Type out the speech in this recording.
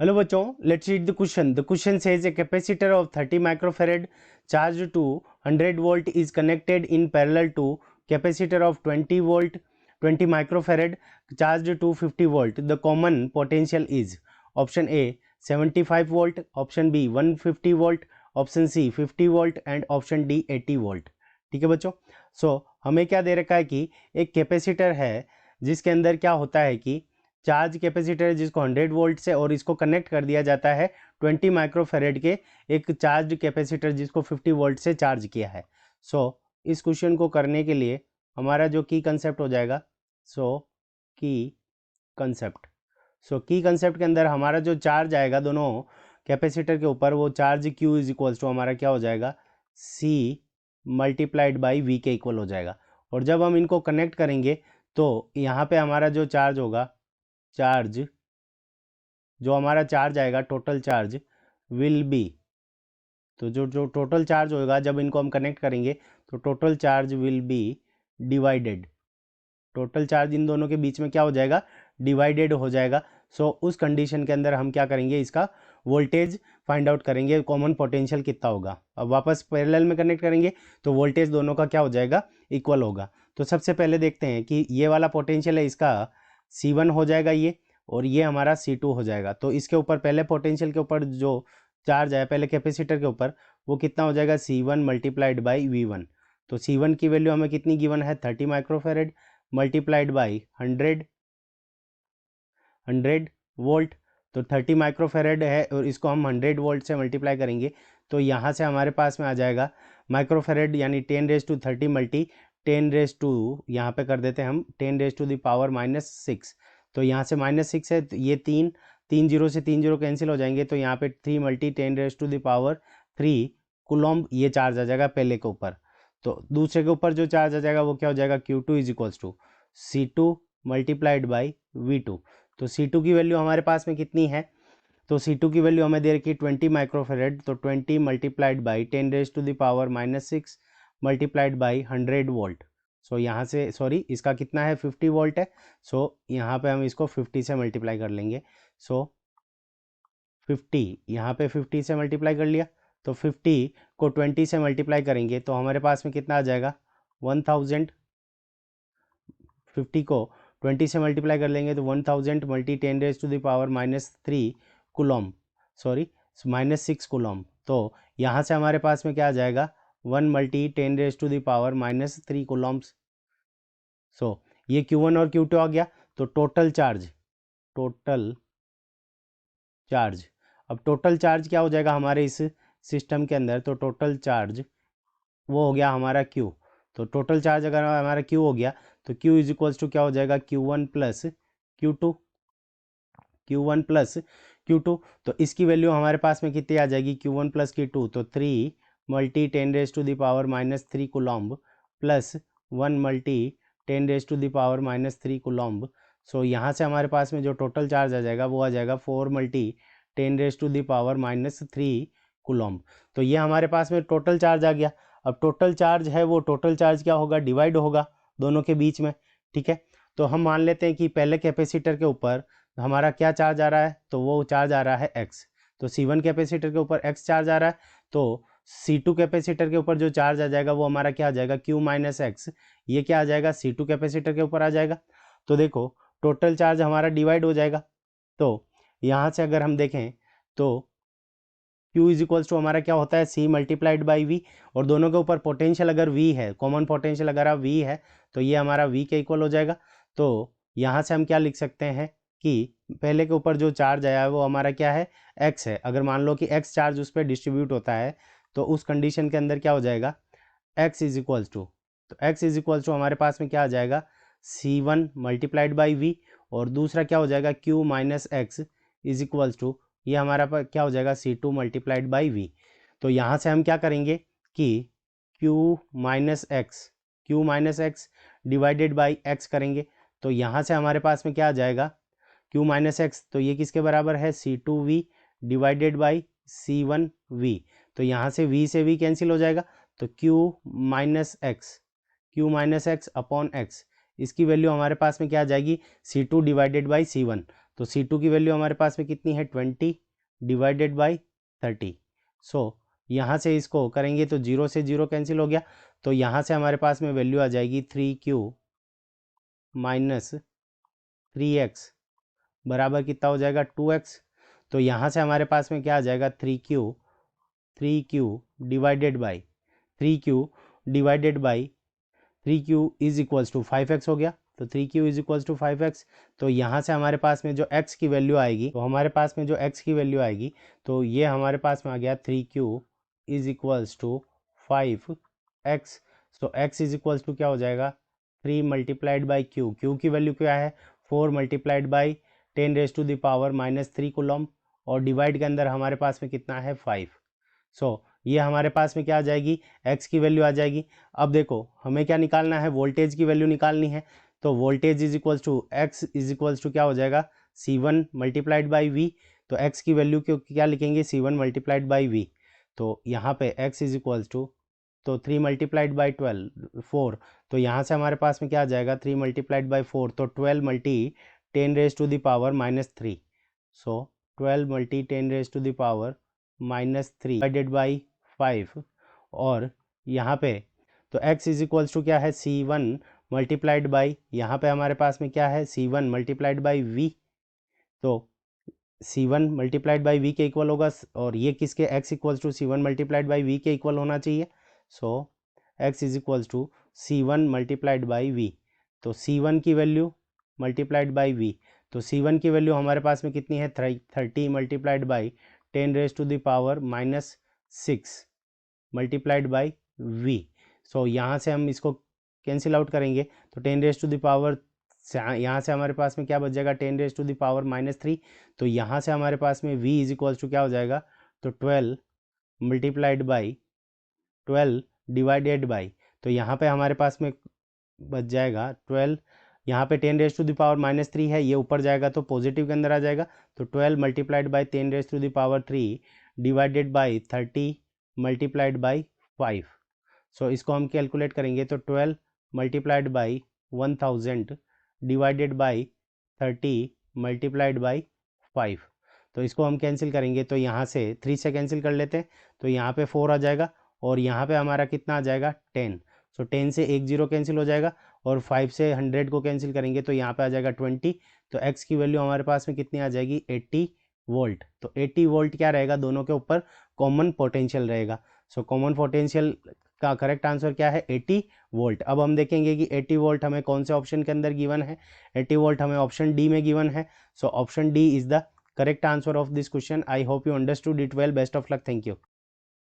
Hello बच्चों, let's read the question. The question says a capacitor of 30 microfarad charge to 100 volt is connected in parallel to capacitor of 20 microfarad charge to 50 volt. The common potential is option A 75 volt, option B 150 volt, option C 50 volt and option D 80 volt. ठीक है बच्चों. हमें क्या दे रखा है कि एक capacitor है जिसके अंदर क्या होता है कि चार्ज कैपेसिटर है जिसको 100 वोल्ट से और इसको कनेक्ट कर दिया जाता है 20 माइक्रोफैराड के एक चार्ज कैपेसिटर जिसको 50 वोल्ट से चार्ज किया है. इस क्वेश्चन को करने के लिए हमारा जो की कंसेप्ट हो जाएगा की कंसेप्ट के अंदर हमारा जो चार्ज आएगा दोनों कैपेसिटर के ऊपर वो charge Q is equals to हमारा क्या हो जाएगा C मल्टीप्लाइड बाई V के इक्वल हो जाएगा. और जब हम इनको कनेक्ट करेंगे तो यहाँ पे हमारा जो चार्ज होगा जो हमारा चार्ज आएगा टोटल चार्ज विल बी, तो जो टोटल चार्ज होगा जब इनको हम कनेक्ट करेंगे तो total charge will be divided. Total charge in दोनों के बीच में क्या हो जाएगा डिवाइडेड हो जाएगा. उस कंडीशन के अंदर हम क्या करेंगे इसका वोल्टेज फाइंड आउट करेंगे कॉमन पोटेंशियल कितना होगा. अब वापस पैरेलल में कनेक्ट करेंगे तो वोल्टेज दोनों का क्या हो जाएगा इक्वल होगा. तो सबसे पहले देखते हैं कि ये वाला पोटेंशियल है इसका C1 हो जाएगा ये, और ये हमारा C2 हो जाएगा. तो इसके ऊपर पहले पोटेंशियल के ऊपर जो चार्ज है पहले कैपेसिटर के ऊपर वो कितना हो जाएगा C1 मल्टीप्लाइड बाई V1. तो C1 की वैल्यू हमें कितनी गिवन है 30 माइक्रोफैराड मल्टीप्लाइड बाई 100 वोल्ट. तो 30 माइक्रोफैराड है और इसको हम 100 वोल्ट से मल्टीप्लाई करेंगे तो यहाँ से हमारे पास में आ जाएगा माइक्रोफैराड यानी 10⁻30 मल्टी 10⁻, यहाँ पे कर देते हैं हम 10⁻⁻6. तो यहाँ से -6 है तो ये 3 जीरो से 3 जीरो कैंसिल हो जाएंगे तो यहाँ पे 3 मल्टी 10⁻³ कूलम्ब ये चार्ज आ जाएगा पहले के ऊपर. तो दूसरे के ऊपर जो चार्ज आ जाएगा वो क्या हो जाएगा Q2 is equals to C2 multiplied by V2. तो C2 की वैल्यू हमारे पास में कितनी है, तो C2 की वैल्यू हमें दे रखी है 20 माइक्रोफैराड. तो 20 multiplied by 10⁻⁻6 multiplied by 100 volt. यहाँ से इसका कितना है 50 वोल्ट है. यहाँ पे हम इसको 50 से मल्टीप्लाई कर लेंगे. 50 यहाँ पे 50 से मल्टीप्लाई कर लिया तो 50 को 20 से मल्टीप्लाई करेंगे तो हमारे पास में कितना आ जाएगा 1000. 50 को 20 से मल्टीप्लाई कर लेंगे तो 1000 मल्टी 10⁻³ कूलम्ब -6 कूलम्ब. तो यहाँ से हमारे पास में क्या आ जाएगा 1 मल्टी 10⁻³ कूलम्ब्स. ये Q1 और Q2 आ गया. तो टोटल चार्ज अब टोटल चार्ज क्या हो जाएगा हमारे इस सिस्टम के अंदर, तो टोटल चार्ज वो हो गया हमारा Q. तो टोटल चार्ज अगर हमारा Q हो गया तो Q इज इक्वल्स टू क्या हो जाएगा Q1 प्लस Q2. तो इसकी वैल्यू हमारे पास में कितनी आ जाएगी Q1 प्लस Q2, तो 3 multi 10⁻³ coulomb plus 1 multi 10⁻³ coulomb. यहाँ से हमारे पास में जो टोटल चार्ज आ जाएगा वो आ जाएगा 4 मल्टी 10⁻³ कूलम्ब. तो ये हमारे पास में टोटल चार्ज आ गया. अब टोटल चार्ज है वो टोटल चार्ज क्या होगा डिवाइड होगा दोनों के बीच में. ठीक है, तो हम मान लेते हैं कि पहले कैपेसिटर के ऊपर हमारा क्या चार्ज आ रहा है, तो वो चार्ज आ रहा है X. तो C1 कैपेसिटर के ऊपर X चार्ज आ रहा है. तो C2 कैपेसिटर के ऊपर जो चार्ज आ जाएगा वो हमारा क्या आ जाएगा Q माइनस X. ये क्या आ जाएगा C2 कैपेसिटर के ऊपर आ जाएगा. तो देखो टोटल चार्ज हमारा डिवाइड हो जाएगा. तो यहाँ से अगर हम देखें तो Q इज इक्वल्स टू हमारा क्या होता है C मल्टीप्लाइड बाई V, और दोनों के ऊपर पोटेंशियल अगर V है, कॉमन पोटेंशियल अगर V है तो ये हमारा V के इक्वल हो जाएगा. तो यहाँ से हम क्या लिख सकते हैं कि पहले के ऊपर जो चार्ज आया है वो हमारा क्या है X है. अगर मान लो कि X चार्ज उस पर डिस्ट्रीब्यूट होता है तो उस कंडीशन के अंदर क्या हो जाएगा X इज इक्वल्स टू, तो X इज इक्वल्स टू हमारे पास में क्या आ जाएगा C1 मल्टीप्लाइड बाई V, और दूसरा क्या हो जाएगा Q minus X is equals to ये हमारा पर क्या हो जाएगा C2 मल्टीप्लाइड बाई V. तो यहाँ से हम क्या करेंगे कि Q minus x divided by X करेंगे. तो यहाँ से हमारे पास में क्या आ जाएगा Q माइनस एक्स, तो ये किसके बराबर है C2V डिवाइडेड बाई C1V. तो यहाँ से V से V कैंसिल हो जाएगा तो Q minus x upon X, इसकी वैल्यू हमारे पास में क्या आ जाएगी C2 डिवाइडेड बाई C1. तो C2 की वैल्यू हमारे पास में कितनी है 20 डिवाइडेड बाई 30। सो यहाँ से इसको करेंगे तो 0 से 0 कैंसिल हो गया, तो यहाँ से हमारे पास में वैल्यू आ जाएगी 3Q माइनस 3X बराबर कितना हो जाएगा 2X। तो यहाँ से हमारे पास में क्या आ जाएगा 3Q divided by 3Q is equals to 5X हो गया। तो 3Q is equals to 5X। तो यहाँ से हमारे पास में जो X की वैल्यू आएगी, तो ये हमारे पास में आ गया 3Q is equals to 5X। तो X इज इक्वल्स टू क्या हो जाएगा 3 मल्टीप्लाइड बाई Q की वैल्यू क्या है 4 मल्टीप्लाइड बाई 10⁻³ कूलम, और डिवाइड के अंदर हमारे पास में कितना है 5। सो ये हमारे पास में क्या आ जाएगी x की वैल्यू आ जाएगी। अब देखो हमें क्या निकालना है, वोल्टेज की वैल्यू निकालनी है। तो voltage is equals to x is equals to क्या हो जाएगा C1 मल्टीप्लाइड बाई V। तो x की वैल्यू को क्या लिखेंगे C1 मल्टीप्लाइड बाई V। तो यहाँ पे x इज इक्वल्स टू तो 3 मल्टीप्लाइड बाई 4। तो यहाँ से हमारे पास में क्या आ जाएगा 3 मल्टीप्लाइड बाई 4, तो 12 multi 10⁻³ so 12 multi 10⁻³ divided by 5। और यहाँ पे तो x इज इक्वल्स टू क्या है C1 मल्टीप्लाइड बाई, यहाँ पे हमारे पास में क्या है C1 मल्टीप्लाइड बाई V। तो C1 मल्टीप्लाइड बाई V के इक्वल होगा, और ये किसके x equals to C1 multiplied by V के इक्वल होना चाहिए। So x is equals to C1 multiplied by V। तो C1 की वैल्यू मल्टीप्लाइड बाई V, तो C1 की वैल्यू हमारे पास में कितनी है 30 multiplied by 10⁻⁶ multiplied by V। सो यहाँ से हम इसको कैंसिल आउट करेंगे, तो 10⁻, यहाँ से हमारे पास में क्या बच जाएगा 10⁻⁻3। तो यहाँ से हमारे पास में V इज इक्वल्स टू क्या हो जाएगा, तो 12 मल्टीप्लाइड बाई 12 डिवाइडेड बाई, तो यहाँ पे हमारे पास में बच जाएगा 12, यहाँ पे 10⁻³ है, ये ऊपर जाएगा तो पॉजिटिव के अंदर आ जाएगा। तो 12 multiplied by 10⁻³ divided by 30 multiplied by 5। सो इसको हम कैलकुलेट करेंगे तो 12 multiplied by 1000 divided by 30 multiplied by 5। तो इसको हम कैंसिल करेंगे, तो यहाँ से 3 से कैंसिल कर लेते हैं, तो यहाँ पे 4 आ जाएगा, और यहाँ पे हमारा कितना आ जाएगा 10। सो 10 से 1 0 कैंसिल हो जाएगा, और 5 से 100 को कैंसिल करेंगे तो यहाँ पे आ जाएगा 20। तो x की वैल्यू हमारे पास में कितनी आ जाएगी 80 वोल्ट। तो 80 वोल्ट क्या रहेगा, दोनों के ऊपर कॉमन पोटेंशियल रहेगा। सो कॉमन पोटेंशियल का करेक्ट आंसर क्या है 80 वोल्ट। अब हम देखेंगे कि 80 वोल्ट हमें कौन से ऑप्शन के अंदर गिवन है। 80 वोल्ट हमें ऑप्शन डी में गिवन है। So option D is the correct answer of this question. I hope you understood it well. Best of luck. Thank you.